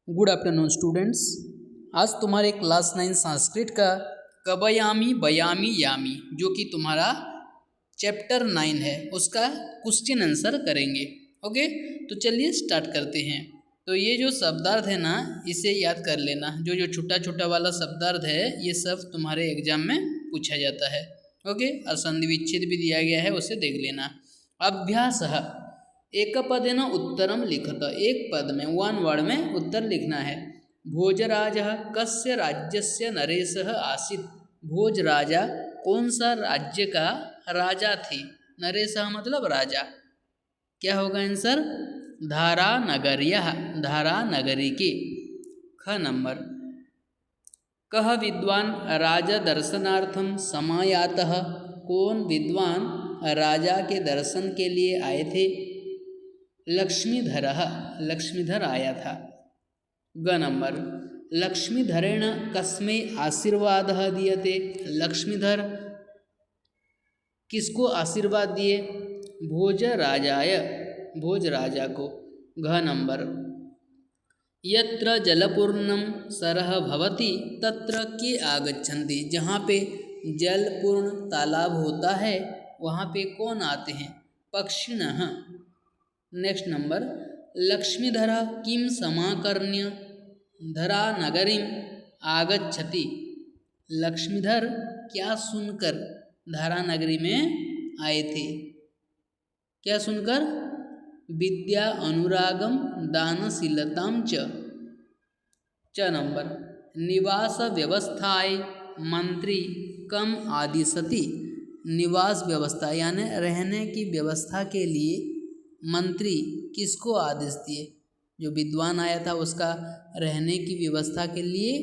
Good afternoon students. आज तुम्हारे class 9 Sanskrit का कबयामी बयामी यामी जो कि तुम्हारा चैप्टर 9 है उसका क्वेश्चन आंसर करेंगे। ओके, तो चलिए स्टार्ट करते हैं। तो ये जो शब्दार्थ है ना, इसे याद कर लेना। जो जो छोटा छोटा वाला शब्दार्थ है ये सब तुम्हारे एग्जाम में पूछा जाता है। ओके, और संधि विच्छेद भी दिया गया है, उसे देख लेना। अभ्यास एक पदेन उत्तरम लिखत, एक पद में वन वर्ड में उत्तर लिखना है। भोजराज कस्य राज्यस्य नरेशः आसीत्। भोज राजा कौन सा राज्य का राजा थे। नरेशः मतलब राजा। क्या होगा आंसर? धारा नगरिया, धारा नगरी के। ख नंबर, कह विद्वान राजा दर्शनार्थम समायातः। कौन विद्वान राजा के दर्शन के लिए आए थे। लक्ष्मीधर, लक्ष्मीधर आया था। ग नंबर, लक्ष्मीधरेण कस्मै आशीर्वाद दीयते। लक्ष्मीधर किसको आशीर्वाद दिए? भोज राजाय, भोज राजा को। घ नंबर, यत्र जलपूर्णम सरः भवति तत्र के आगच्छन्ति। जहाँ पे जलपूर्ण तालाब होता है वहाँ पे कौन आते हैं? पक्षिणः। नेक्स्ट नंबर, लक्ष्मीधर किम समाकर्ण्य धरा नगरीम आगच्छति। लक्ष्मीधर क्या सुनकर धरा नगरी में आए थे? क्या सुनकर? विद्या अनुरागम दानशीलताम च नंबर, निवास व्यवस्थाएं मंत्री कम आदिशति। निवास व्यवस्था यानी रहने की व्यवस्था के लिए मंत्री किसको आदेश दिए? जो विद्वान आया था उसका रहने की व्यवस्था के लिए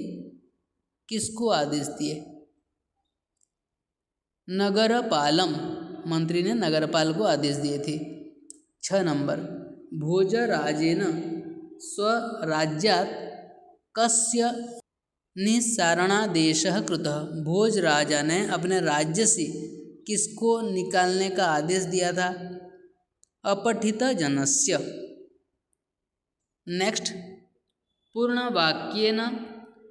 किसको आदेश दिए? नगरपालम, मंत्री ने नगरपाल को आदेश दिए थे। 6 नंबर, भोजराजेन स्वराज्यात् कस्य निस्सारणादेशः कृतः। भोज राजा ने अपने राज्य से किसको निकालने का आदेश दिया था? अपठित जनस्य। नेक्स्ट, पूर्णवाक्येन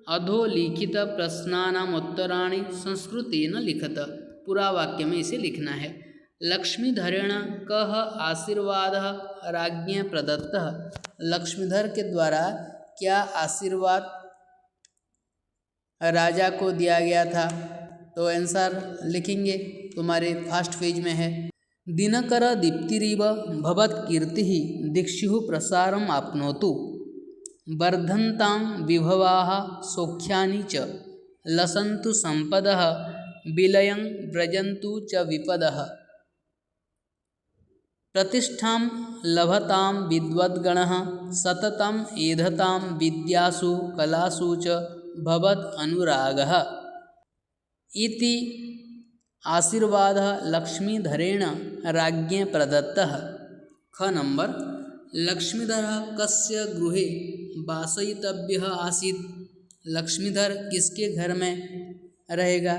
अधोलिखित प्रश्नानाम उत्तराणि संस्कृतेन लिखत। पूरा वाक्य में इसे लिखना है। लक्ष्मीधरेण कः आशीर्वादः राज्ञ प्रदत्तः। लक्ष्मीधर के द्वारा क्या आशीर्वाद राजा को दिया गया था? तो आंसर लिखेंगे, तुम्हारे फर्स्ट पेज में है। दिनकर दीप्तिरिव भवत्कीर्तिः दिक्षु प्रसारम आपनोतु। वर्धन्तां विभवाः सौख्यानि च लसन्तु संपदः विलयं व्रजन्तु च विपदः। प्रतिष्ठां लभतां विद्वद्गणः सततं एधतां विद्यासु कलासु च भवत् अनुरागः। इति आशीर्वादः लक्ष्मीधरेण राज्ञे प्रदत्तः। ख नंबर, लक्ष्मीधरः कस्य गृहे वासयितव्यः आसीत्। लक्ष्मीधर किसके घर में रहेगा?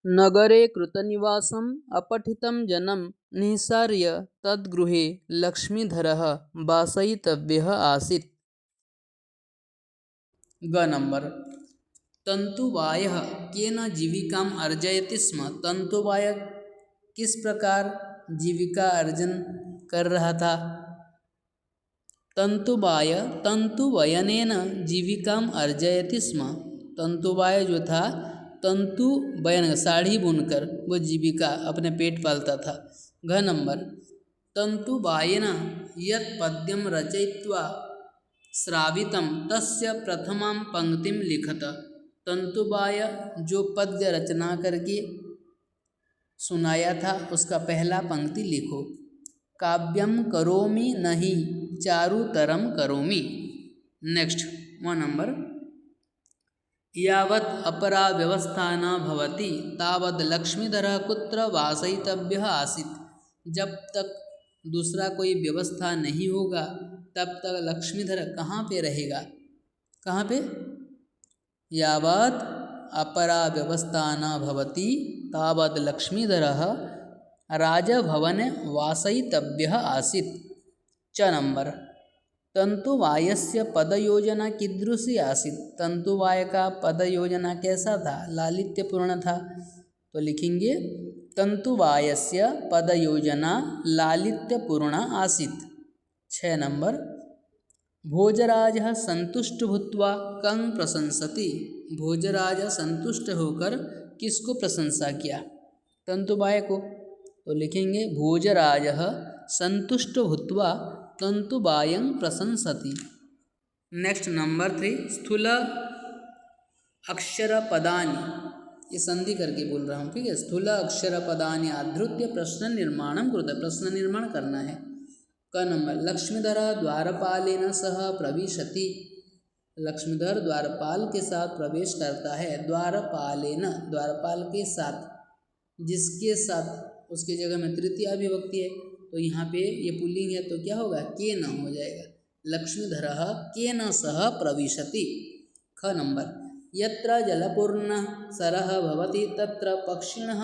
नगरे कृतनिवासम् अपठितं जनं निःसार्य तद्गृहे लक्ष्मीधरः वासयितव्यः आसीत्। ग नंबर, तंतुवायः केन जीविकाम् अर्जयति स्म। तंतुवाय किस प्रकार जीविका अर्जन कर रहा था? तंतुवाय तंतुवयनेन जीविकाम् अर्जयति स्म। तंतुवाय जो था तंतु वयन साड़ी बुनकर वो जीविका अपने पेट पालता था। घ नंबर, तंतुवायेन यत् पद्यं रचयित्वा श्रावितं तस्य प्रथमां पंक्तिं लिखत। तंतुवाय जो पद्य रचना करके सुनाया था उसका पहला पंक्ति लिखो। काव्यम करोमि नहि चारुतरम करोमि। नेक्स्ट 1 नंबर, यावत् अपरा व्यवस्था न भवति तावत् लक्ष्मीधरः कुत्र वासयितव्यः आसीत्। जब तक दूसरा कोई व्यवस्था नहीं होगा तब तक लक्ष्मीधर कहाँ पे रहेगा? कहाँ पे? यावत् अपरा व्यवस्था न भवति तावत् लक्ष्मीधरः राजभवने वासयितव्यः आसीत्। च नंबर, तंतुवायस्य पदयोजना कीदृशी आसीत्। तंतुवाय का पद योजना कैसा था, लालित्यपूर्ण था। तो लिखेंगे तंतुवायस्य पद योजना लालित्यपूर्ण आसीत्। 6 नंबर, भोजराजः संतुष्ट भूत्वा कं प्रशंसति। भोजराज संतुष्ट होकर किसको प्रशंसा किया, तंतुवाय को। तो लिखेंगे भोजराजः संतुष्ट भूत्वा तंतुवायं प्रशंसति। नेक्स्ट नंबर 3, स्थूल अक्षर पदानि, ये संधि करके बोल रहा हूँ, ठीक है। स्थूल अक्षर पदानि आधृत्य प्रश्न निर्माणं कुरुते, प्रश्न निर्माण करना है। क नंबर, लक्ष्मीधर द्वारपालेन सह प्रविशति। लक्ष्मीधर द्वारपाल के साथ प्रवेश करता है। द्वारपालेन, द्वारपाल के साथ, जिसके साथ, उसकी जगह में तृतीया विभक्ति है, तो यहाँ पे ये पुल्लिंग है तो क्या होगा, केन हो जाएगा। लक्ष्मीधरः केन सह प्रविशति। ख नंबर, यत्र जलपूर्णः सरः भवति तत्र पक्षिणः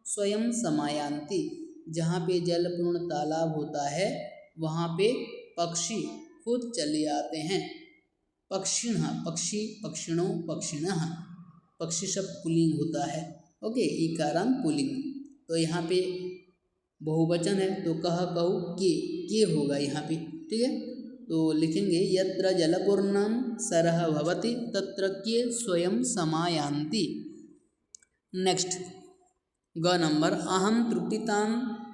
स्वयं समायान्ति। जहाँ पे जलपूर्ण तालाब होता है वहाँ पे पक्षी खुद चले आते हैं। पक्षिणः, पक्षी, पक्षिणों, पक्षिणः, पक्षी शब्द पुल्लिंग होता है, ओके, ई कारण पुल्लिंग। तो यहाँ पे बहुवचन है तो कह, कहू, के होगा यहाँ पे, ठीक है। तो लिखेंगे यत्र जलपूर्णं सरः भवति तत्र के स्वयं समायान्ति। नेक्स्ट, ग नंबर, अहम त्रुटितां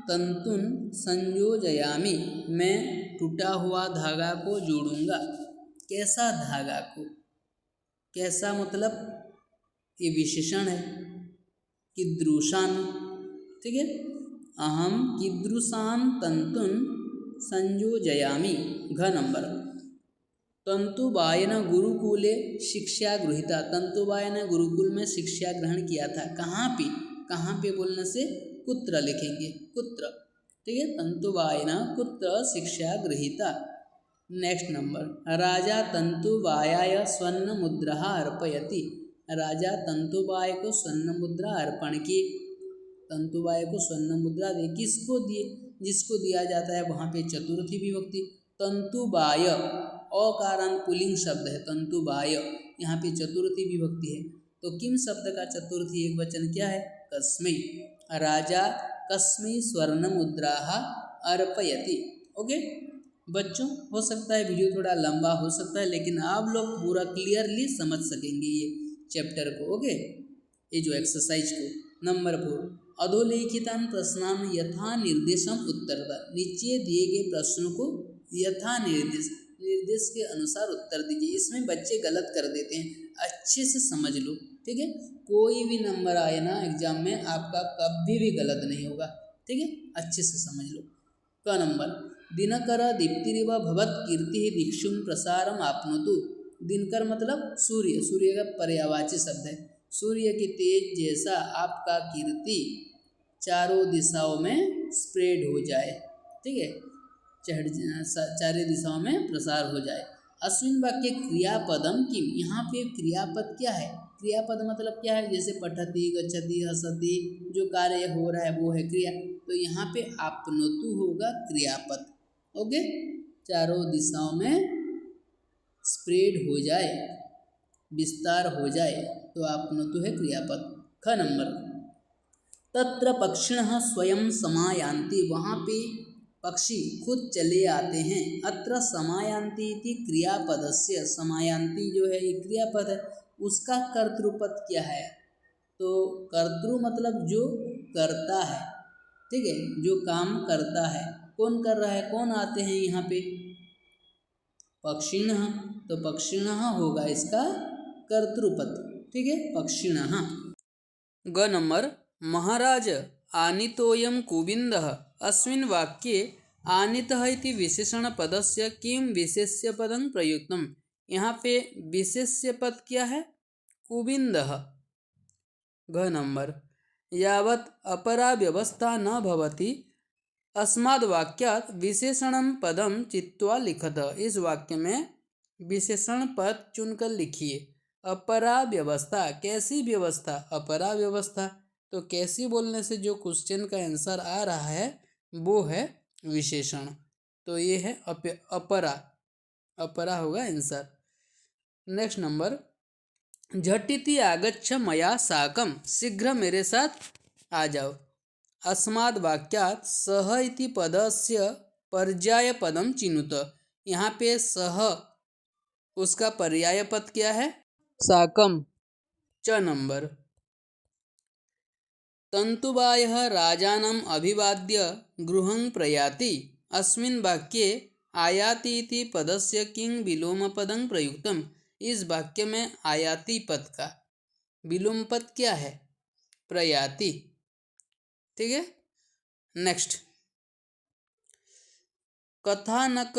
तंतुन संयोजयामि। मैं टूटा हुआ धागा को जोड़ूंगा। कैसा धागा को, कैसा मतलब ये विशेषण है, कीदृशान, ठीक है। अहम कीदृशान तंतुन संयोजयामि। घ नंबर, तंतुबाय ने गुरुकुले शिक्षा गृहीता। तंतुबाय ने गुरुकुल में शिक्षा ग्रहण किया था। कहाँ पे, कहाँ पे बोलने से कुत्र लिखेंगे, कुत्र, ठीक है। तंतुबाय ने कुत्र शिक्षा गृहीता। नेक्स्ट नंबर, राजा तंतुबायाय स्वर्ण मुद्रा अर्पयति। राजा तंतुबाय को स्वर्ण मुद्रा अर्पण की। तंतुबाय को स्वर्ण मुद्रा दे, किसको दिए, जिसको दिया जाता है वहाँ पे चतुर्थी विभक्ति। तंतुबाय अकारण पुल्लिंग शब्द है, तंतुबाय, यहाँ पे चतुर्थी विभक्ति है। तो किम शब्द का चतुर्थी एक वचन क्या है, कस्मै। राजा कस्मै स्वर्ण मुद्रा अर्पयति। ओके बच्चों, हो सकता है वीडियो थोड़ा लंबा हो सकता है, लेकिन आप लोग पूरा क्लियरली समझ सकेंगे ये चैप्टर को, ओके, ये जो एक्सरसाइज को। नंबर 4, अधोलिखितान प्रश्नान यथा निर्देशम उत्तरदा। नीचे दिए गए प्रश्नों को यथा निर्देश के अनुसार उत्तर दीजिए। इसमें बच्चे गलत कर देते हैं, अच्छे से समझ लो, ठीक है। कोई भी नंबर आए ना एग्जाम में, आपका कभी भी गलत नहीं होगा, ठीक है, अच्छे से समझ लो। क नंबर, दिनकर दीप्तिरिव भवत कीर्ति दिक्षुम प्रसारम आपनोतु। दिनकर मतलब सूर्य, सूर्य का पर्यायवाची शब्द है। सूर्य की तेज जैसा आपका कीर्ति चारों दिशाओं में स्प्रेड हो जाए, ठीक है, चारों दिशाओं में प्रसार हो जाए। अस्मिन् वाक्य क्रियापदम किम। यहाँ पे क्रियापद क्या है, क्रियापद मतलब क्या है, जैसे पठति, गच्छति, हसति, जो कार्य हो रहा है वो है क्रिया। तो यहाँ पे आपनोतु होगा क्रियापद, ओके, चारों दिशाओं में स्प्रेड हो जाए, विस्तार हो जाए, तो आपनोतु है क्रियापद। ख नंबर, तत्र पक्षिणः स्वयं समायान्ति। वहाँ पे पक्षी खुद चले आते हैं। अत्र समायान्ति इति क्रियापदस्य, समायान्ति जो है ये क्रियापद है, उसका कर्तृपद क्या है, तो कर्तृ मतलब जो करता है, ठीक है, जो काम करता है। कौन कर रहा है, कौन आते हैं यहाँ पे, पक्षिणः, तो पक्षिणः होगा इसका कर्तृपद, ठीक है, पक्षिणः। ग नंबर, महाराज आनीतोऽयं कुविन्दः। अस्मिन् वाक्ये आनीतः इति विशेषणपदस्य किं विशेष्यपदं प्रयुक्तम्। यहाँ पे विशेष्यपद क्या है, कुविन्दः। घ नंबर, यावत् अपरा व्यवस्था न भवति अस्माद् वाक्यात् विशेषणं पदं चित्वा लिखत। इस वाक्य में विशेषण पद चुनकर लिखिए। अपरा व्यवस्था, कैसी व्यवस्था, अपरा व्यवस्था। तो कैसी बोलने से जो क्वेश्चन का आंसर आ रहा है वो है विशेषण, तो ये है अपरा। अपरा होगा आंसर। नेक्स्ट नंबर, झटिति आगच्छ मया साकं, शीघ्र मेरे साथ आ जाओ। अस्माद् वाक्यात् सह इति पदस्य पर्यायपदं चिनुत। यहाँ पे सह उसका पर्याय पद क्या है? साकं। च नंबर, तन्तुबायः राजानम् अभिवाद्य गृहं प्रयाति। अस्मिन् वाक्ये आयाति इति पदस्य किं विलोमपदं प्रयुक्तम्? इस वाक्य में आयाति पद का विलोम पद क्या है? प्रयाति। ठीक है। नेक्स्ट, कथानक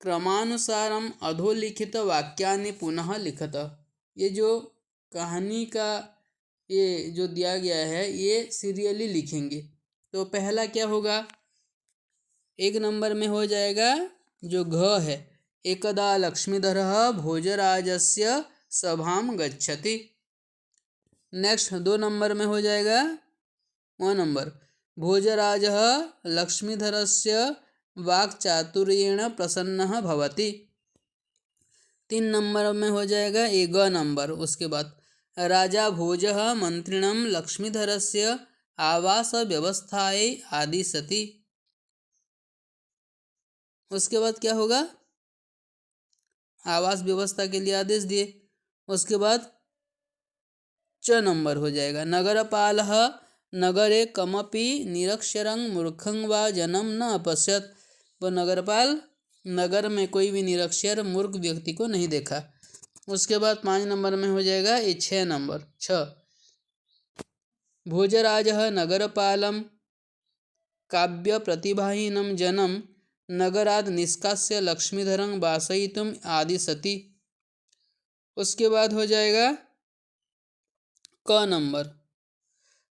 क्रमानुसारम अधोलिखित वाक्यानि पुनः लिखत। ये जो कहानी का ये जो दिया गया है ये सीरियली लिखेंगे। तो पहला क्या होगा? एक नंबर में हो जाएगा जो घ है, एकदा लक्ष्मीधरः भोजराजस्य सभां गच्छति। नेक्स्ट 2 नंबर में हो जाएगा 1 नंबर, भोजराजः लक्ष्मीधरस्य वाक्चातुर्येण प्रसन्नः भवति। 3 नंबर में हो जाएगा ये ग नंबर। उसके बाद राजा भोजः मंत्रिणं लक्ष्मीधरस्य आवास व्यवस्थायै आदिशति। उसके बाद क्या होगा? आवास व्यवस्था के लिए आदेश दिए। उसके बाद च नंबर हो जाएगा, नगरपालः नगरे कमपि निरक्षरं मूर्खं वा जनं न अपश्यत। वो नगरपाल नगर में कोई भी निरक्षर मूर्ख व्यक्ति को नहीं देखा। उसके बाद 5 नंबर में हो जाएगा ये 6 नंबर, 6, भोजराजः नगरपालं काव्य प्रतिभाहीनं जनं नगरात् निष्कास्य लक्ष्मीधरं वासयितुम् आदिशति। उसके बाद हो जाएगा क नंबर,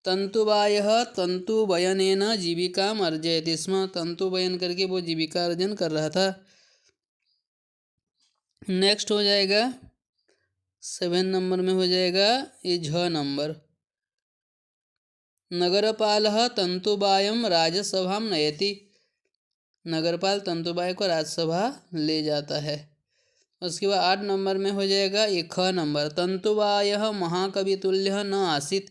तंतुबायः तंतुबयनेन जीविकाम् अर्जयति स्म। तंतुबयन करके वो जीविका अर्जन कर रहा था। नेक्स्ट हो जाएगा 7 नंबर में हो जाएगा ये झ नंबर, नगरपालः तंतुबायं राजसभां नयति। नगरपाल तंतुबाय को राजसभा ले जाता है। उसके बाद 8 नंबर में हो जाएगा ये ख नंबर, तंतुबायः महाकवितुल्यः न आसीत्।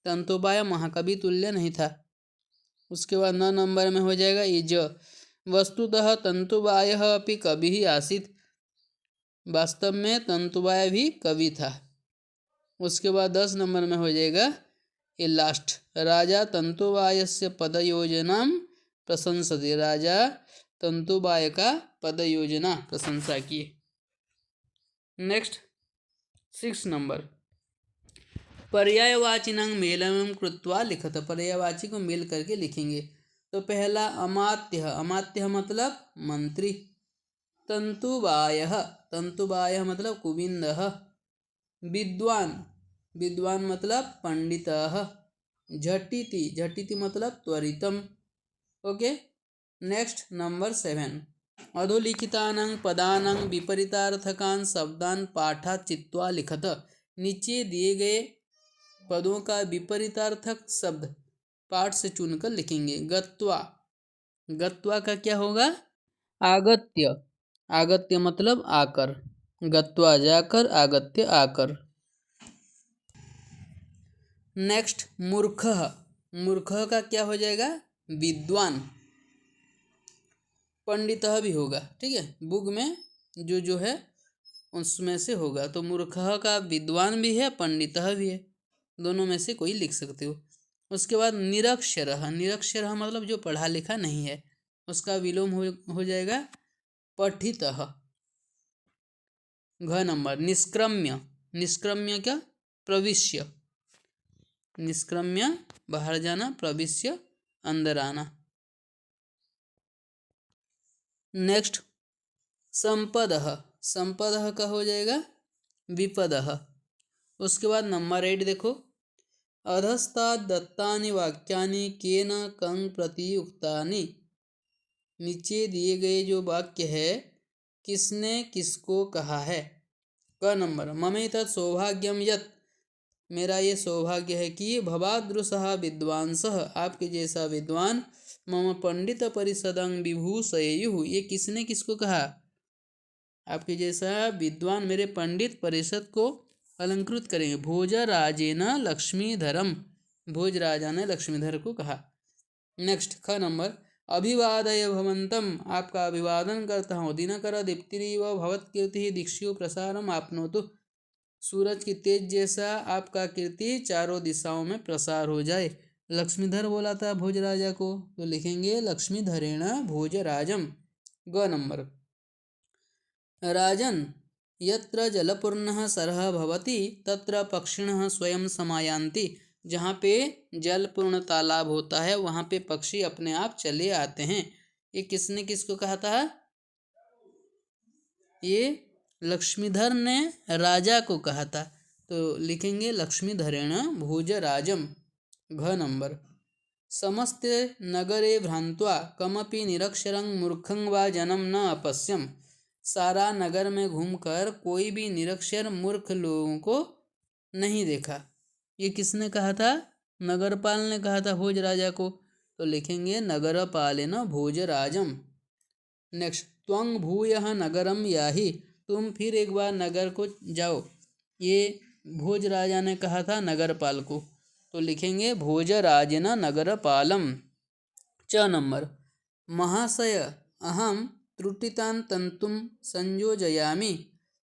तंतुबाय महाकवि तुल्य नहीं था। उसके बाद 9 नंबर में हो जाएगा ये ज, वस्तुतः तंतुबायः अपि कवि ही आसीत्। वास्तव में तंतुबाय भी कवि था। उसके बाद 10 नंबर में हो जाएगा ये लास्ट, राजा तंतुबायस्य पदयोजनां प्रशंसति। राजा तंतुबाय का पद योजना प्रशंसा किए। नेक्स्ट 6 नंबर, पर्यायवाचिनां मेलनं कृत्वा लिखत। पर्यायवाची को मेल करके लिखेंगे। तो पहला अमात्य, अमात्य मतलब मंत्री। तंतुबायः, तंतुबायः मतलब कुबिंदः। विद्वान, विद्वान मतलब पंडितः। झटिति, झटिति मतलब त्वरितम। ओके। नेक्स्ट नंबर 7, अधोलिखितानां पदानां विपरीतार्थकान् शब्दान् पाठात् चित्वा लिखत। नीचे दिए गए पदों का विपरीतार्थक शब्द पाठ से चुनकर लिखेंगे। गत्वा, गत्वा का क्या होगा? आगत्य, आगत्य मतलब आकर, गत्वा जाकर, आगत्य आकर। नेक्स्ट मूर्खः, मूर्खः का क्या हो जाएगा? विद्वान। पंडितः भी होगा, ठीक है, बुक में जो है उसमें से होगा। तो मूर्खः का विद्वान भी है, पंडितः भी है, दोनों में से कोई लिख सकते हो। उसके बाद निरक्षरः, निरक्षरः मतलब जो पढ़ा लिखा नहीं है, उसका विलोम हो जाएगा पठितः। घ नंबर, निष्क्रम्य, निष्क्रम्य क्या? प्रविश्य, निष्क्रम्य बाहर जाना, प्रविश्य अंदर आना। नेक्स्ट संपदः, संपदः का हो जाएगा विपदः। उसके बाद नंबर 8 देखो, अधस्तात् दत्तानि वाक्यानि केन कं प्रति उक्तानि। नीचे दिए गए जो वाक्य है किसने किसको कहा है? क नंबर, ममेतत् सौभाग्यम यत्, मेरा ये सौभाग्य है कि भवादृशः विद्वांसः, आपके जैसा विद्वान, मम पंडित परिषदं विभूषयेयुः, ये किसने किसको कहा? आपके जैसा विद्वान मेरे पंडित परिषद को अलंकृत करेंगे। भोजराजेन लक्ष्मीधरम, भोज राजा ने लक्ष्मीधर को कहा। नेक्स्ट ख नंबर, अभिवादय भवंतम, आपका अभिवादन करता हूँ। दिनकर दीप्तिरिव भवत्कीर्ति दीक्षु प्रसारम आपनोतु, सूरज की तेज जैसा आपका कीर्ति चारों दिशाओं में प्रसार हो जाए। लक्ष्मीधर बोला था भोज राजा को, तो लिखेंगे लक्ष्मीधरेण भोजराजम। ग नंबर, राजन यत्र जलपूर्णः सरः भवति तत्र पक्षिणः स्वयं समायान्ति, जहाँ पे जलपूर्ण तालाब होता है वहाँ पे पक्षी अपने आप चले आते हैं। ये किसने किसको कहा था? ये लक्ष्मीधर ने राजा को कहा था, तो लिखेंगे लक्ष्मीधरेण भोजराजम। घ नंबर, समस्ते नगरे भ्रांत्वा कमपि निरक्षरं मूर्खं वा जनं न अपश्यम, सारा नगर में घूमकर कोई भी निरक्षर मूर्ख लोगों को नहीं देखा। ये किसने कहा था? नगरपाल ने कहा था भोज राजा को, तो लिखेंगे नगरपालेन भोजराजम। नेक्स्ट, त्वं भूयः नगरम याहि, तुम फिर एक बार नगर को जाओ। ये भोज राजा ने कहा था नगरपाल को, तो लिखेंगे भोजराजेन नगरपालम। च नंबर, महाशय अहम त्रुटितान तंतुम संयोजयामि,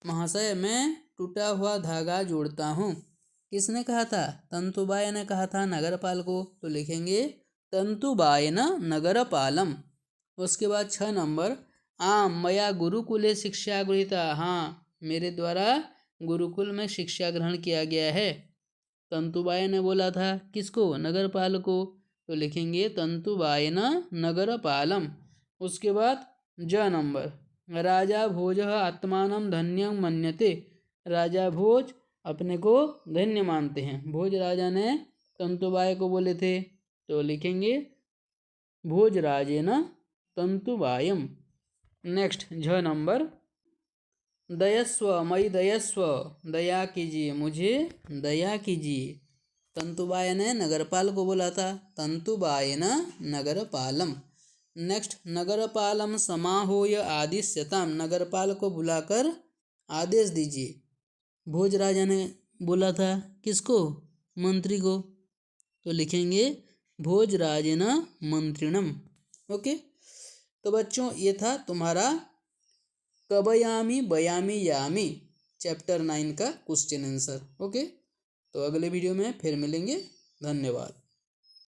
महाशय मैं टूटा हुआ धागा जोड़ता हूँ। किसने कहा था? तंतुबाय ने कहा था नगरपाल को, तो लिखेंगे तंतुबायन नगरपालम। उसके बाद 6 नंबर, आम मया गुरुकुले शिक्षा गृहीता, हाँ मेरे द्वारा गुरुकुल में शिक्षा ग्रहण किया गया है। तंतुबाय ने बोला था किसको? नगरपाल को, तो लिखेंगे तंतुबायन नगरपालम। उसके बाद ज नंबर, राजा भोज आत्मानं धन्यं मन्यते, राजा भोज अपने को धन्य मानते हैं। भोज राजा ने तंतुबाय को बोले थे, तो लिखेंगे भोजराजेन तंतुबायम। नेक्स्ट झ नंबर, दयस्व मई दयस्व, दया कीजिए मुझे दया कीजिए। तंतुबाय ने नगरपाल को बोला था, तंतुबायन नगरपालम। नेक्स्ट, नगरपालम समाहूय आदिश्यताम, नगरपाल को बुलाकर आदेश दीजिए। भोज राजा ने बोला था किसको? मंत्री को, तो लिखेंगे भोजराजेन मंत्रिणम। ओके, तो बच्चों ये था तुम्हारा कबयामी बयामी यामी चैप्टर 9 का क्वेश्चन आंसर। ओके, तो अगले वीडियो में फिर मिलेंगे। धन्यवाद।